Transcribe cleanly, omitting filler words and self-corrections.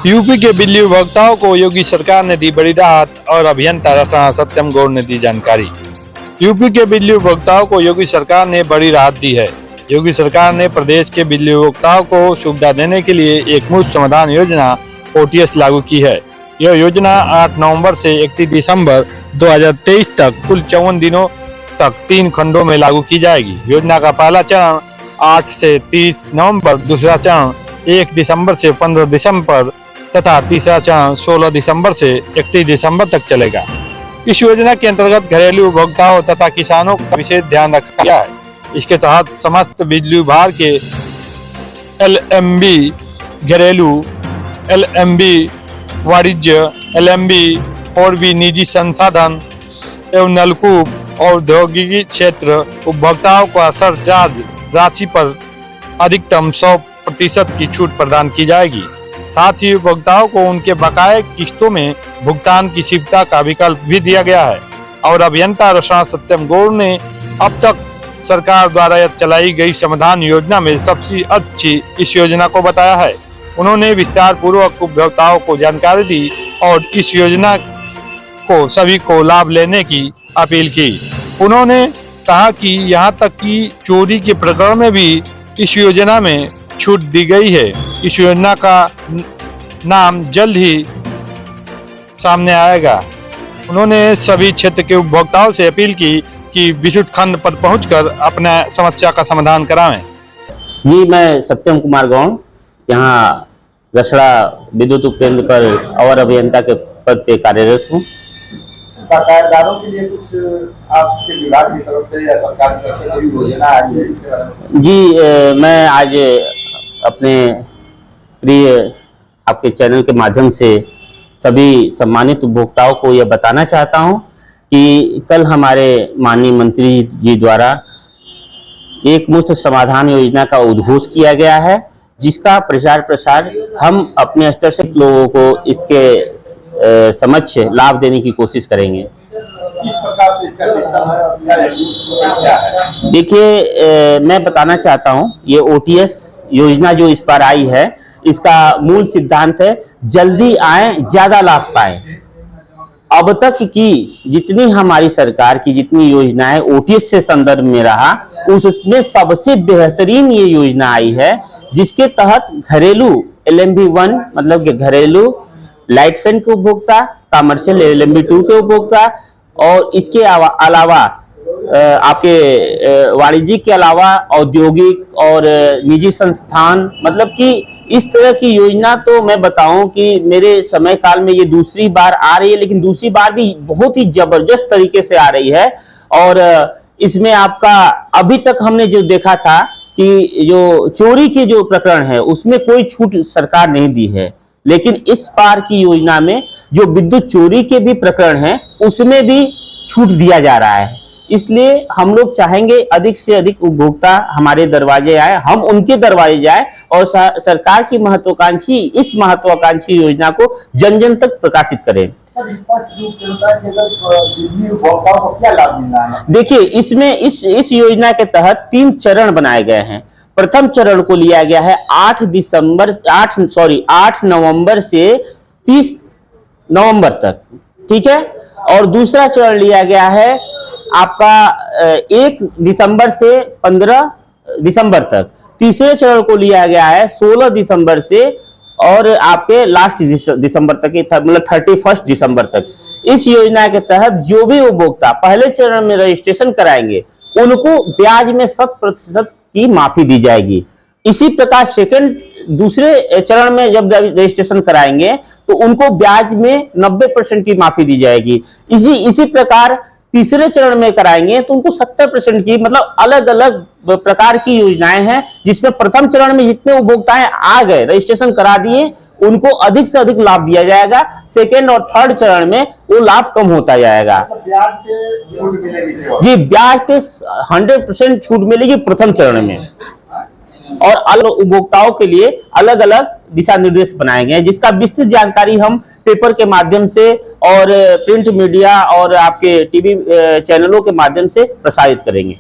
UP के बिजली उपभोक्ताओं को योगी सरकार ने दी बड़ी राहत और अभियंता रसायन सत्यम गौड़ ने दी जानकारी। यूपी के बिजली उपभोक्ताओं को योगी सरकार ने बड़ी राहत दी है। योगी सरकार ने प्रदेश के बिजली उपभोक्ताओं को सुविधा देने के लिए एक मुफ्त समाधान योजना OTS लागू की है। यह योजना 8 नवंबर से 31 दिसंबर 2023 तक कुल 54 दिनों तक 3 खंडों में लागू की जाएगी। योजना का पहला चरण 8 से 30 नवंबर, दूसरा चरण 1 दिसंबर से 15 दिसंबर तथा तीसरा चरण 16 दिसंबर से 31 दिसंबर तक चलेगा। इस योजना के अंतर्गत घरेलू उपभोक्ताओं तथा किसानों का विशेष ध्यान रखा गया है। इसके तहत समस्त बिजली विभाग के LMB घरेलू, LMB वाणिज्य, LMB और भी निजी संसाधन एवं नलकूप और औद्योगिक क्षेत्र उपभोक्ताओं को सरचार्ज राशि पर अधिकतम 100% की छूट प्रदान की जाएगी। साथ ही उपभोक्ताओं को उनके बकाये किस्तों में भुगतान की सुविधा का विकल्प भी दिया गया है। और अभियंता रसायन सत्यम गौड़ ने अब तक सरकार द्वारा चलाई गई समाधान योजना में सबसे अच्छी इस योजना को बताया है। उन्होंने विस्तार पूर्वक उपभोक्ताओं को जानकारी दी और इस योजना को सभी को लाभ लेने की अपील की। उन्होंने कहा कि यहाँ तक कि चोरी के प्रकरण में भी इस योजना में छूट दी गई है। इस योजना का नाम जल्द ही सामने आएगा। उन्होंने सभी क्षेत्र के उपभोक्ताओं से अपील की कि विद्युत खंड पर पहुंचकर अपना समस्या का समाधान करावें। जी, मैं सत्यम कुमार गौड़ यहाँ रसड़ा विद्युत उपकेंद्र पर अवर अभियंता के पद पे कार्यरत हूँ। बकायेदारों के लिए कुछ आपके विभाग की तरफ से या सरकार की तरफ से कोई योजना आई है इसके बारे में? जी, मैं आज अपने प्रिय आपके चैनल के माध्यम से सभी सम्मानित उपभोक्ताओं को यह बताना चाहता हूं कि कल हमारे माननीय मंत्री जी द्वारा एक मुफ्त समाधान योजना का उद्घोष किया गया है, जिसका प्रचार प्रसार हम अपने स्तर से लोगों को इसके समक्ष लाभ देने की कोशिश करेंगे। किस प्रकार से इसका सिस्टम है? देखिए, मैं बताना चाहता हूं, ये OTS योजना जो इस बार आई है, इसका मूल सिद्धांत है जल्दी आए ज्यादा लाभ पाए। अब तक की जितनी हमारी सरकार की जितनी योजनाएं OTS से संदर्भ में रहा, उसमें सबसे बेहतरीन ये योजना आई है, जिसके तहत घरेलू LMB1 मतलब कि घरेलू लाइट फैन के उपभोक्ता, कमर्शियल LMB2 के उपभोक्ता और इसके अलावा आपके वाणिज्यिक के अलावा औद्योगिक और निजी संस्थान, मतलब कि इस तरह की योजना तो मैं बताऊं कि मेरे समय काल में ये दूसरी बार आ रही है, लेकिन दूसरी बार भी बहुत ही जबरदस्त तरीके से आ रही है। और इसमें आपका अभी तक हमने जो देखा था कि जो चोरी के जो प्रकरण है उसमें कोई छूट सरकार नहीं दी है, लेकिन इस बार की योजना में जो विद्युत चोरी के भी प्रकरण हैं उसमें भी छूट दिया जा रहा है। इसलिए हम लोग चाहेंगे अधिक से अधिक उपभोक्ता हमारे दरवाजे आए, हम उनके दरवाजे जाए और सरकार की इस महत्वाकांक्षी योजना को जन जन तक प्रकाशित करें। क्या लाभ मिलना है? देखिए, इसमें इस योजना के तहत 3 चरण बनाए गए हैं। प्रथम चरण को लिया गया है 8 नवंबर से 30 नवंबर तक, ठीक है। और दूसरा चरण लिया गया है आपका 1 दिसंबर से 15 दिसंबर तक। तीसरे चरण को लिया गया है 16 दिसंबर से और आपके लास्ट दिसंबर तक, मतलब 31 दिसंबर तक। इस योजना के तहत जो भी उपभोक्ता पहले चरण में रजिस्ट्रेशन कराएंगे उनको ब्याज में 100% की माफी दी जाएगी। इसी प्रकार दूसरे चरण में जब रजिस्ट्रेशन कराएंगे तो उनको ब्याज में 90% की माफी दी जाएगी। इसी प्रकार तीसरे चरण में कराएंगे तो उनको 70% की, मतलब अलग अलग प्रकार की योजनाएं हैं, जिसमें प्रथम चरण में जितने उपभोक्ताएं आ गए रजिस्ट्रेशन करा दिए उनको अधिक से अधिक लाभ दिया जाएगा। सेकेंड और थर्ड चरण में वो लाभ कम होता जाएगा। ब्याज पे छूट मिलेगी? जी, ब्याज पे 100% छूट मिलेगी प्रथम चरण में। और अलग उपभोक्ताओं के लिए अलग अलग दिशा निर्देश बनाए गए हैं, जिसका विस्तृत जानकारी हम पेपर के माध्यम से और प्रिंट मीडिया और आपके टीवी चैनलों के माध्यम से प्रसारित करेंगे।